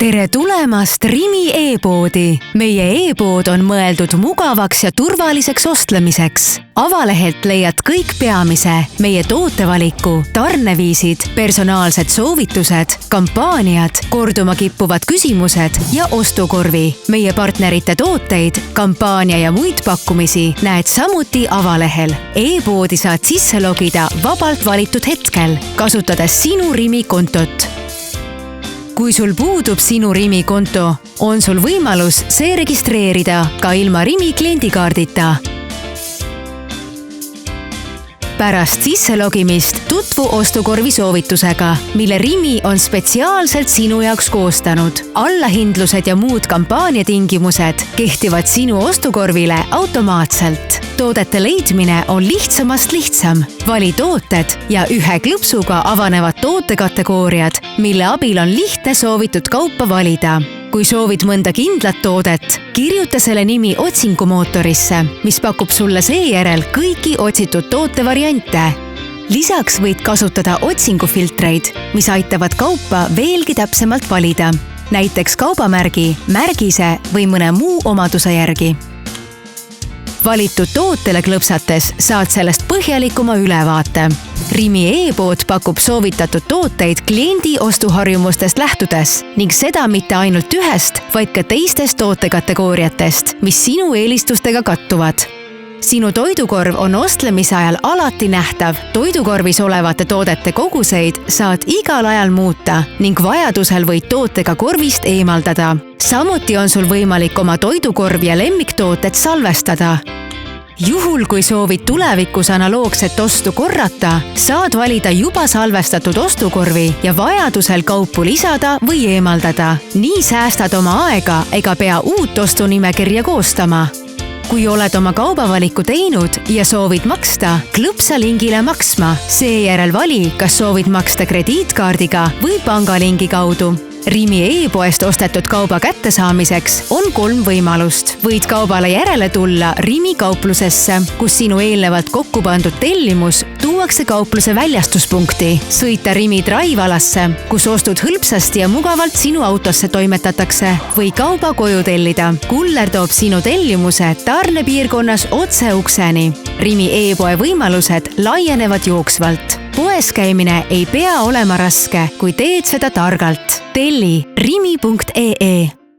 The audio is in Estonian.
Tere tulemast Rimi e-poodi! Meie e-pood on mõeldud mugavaks ja turvaliseks ostlemiseks. Avalehelt leiad kõik peamise, meie tootevaliku, tarneviisid, personaalsed soovitused, kampaaniad, korduma kippuvad küsimused ja ostukorvi. Meie partnerite tooteid, kampaania ja muid pakkumisi näed samuti avalehel. E-poodi saad sisse logida vabalt valitud hetkel, kasutades sinu Rimi kontot. Kui sul puudub sinu Rimi konto, on sul võimalus see registreerida ka ilma Rimi kliendikaardita. Pärast sisselogimist tutvu ostukorvi soovitusega, mille Rimi on spetsiaalselt sinu jaoks koostanud. Allahindlused ja muud kampaaniatingimused kehtivad sinu ostukorvile automaatselt. Toodete leidmine on lihtsamast lihtsam. Vali tooted ja ühe klõpsuga avanevad tootekategooriad, mille abil on lihtne soovitud kaupa valida. Kui soovid mõnda kindlat toodet, kirjuta selle nimi otsingumootorisse, mis pakub sulle seejärel kõiki otsitud tootevariante. Lisaks võid kasutada otsingufiltreid, mis aitavad kaupa veelgi täpsemalt valida, näiteks kaubamärgi, märgise või mõne muu omaduse järgi. Valitud tootele klõpsates saad sellest põhjalikuma ülevaate. Rimi e-pood pakub soovitatud tooteid kliendi ostuharjumustest lähtudes ning seda mitte ainult ühest, vaid ka teistest tootekategooriatest, mis sinu eelistustega kattuvad. Sinu toidukorv on ostlemise ajal alati nähtav. Toidukorvis olevate toodete koguseid saad igal ajal muuta ning vajadusel võid tootega korvist eemaldada. Samuti on sul võimalik oma toidukorv ja lemmiktooted salvestada. Juhul, kui soovid tulevikus analoogset ostu korrata, saad valida juba salvestatud ostukorvi ja vajadusel kaupu lisada või eemaldada. Nii säästad oma aega ega pea uut ostunimekirja koostama. Kui oled oma kaubavaliku teinud ja soovid maksta, klõpsa lingile maksma. Seejärel vali, kas soovid maksta krediitkaardiga või pangalingi kaudu. Rimi e-poest ostetud kauba kättesaamiseks on 3 võimalust. Võid kaubale järele tulla Rimi kauplusesse, kus sinu eelnevalt kokku pandud tellimus tuuakse kaupluse väljastuspunkti. Sõita Rimi Drive-alasse, kus ostud hõlpsasti ja mugavalt sinu autosse toimetatakse või kauba koju tellida. Kuller toob sinu tellimuse tarnepiirkonnas otse ukseni. Rimi e-poe võimalused laienevad jooksvalt. Poes käimine ei pea olema raske, kui teed seda targalt. Telli rimi.ee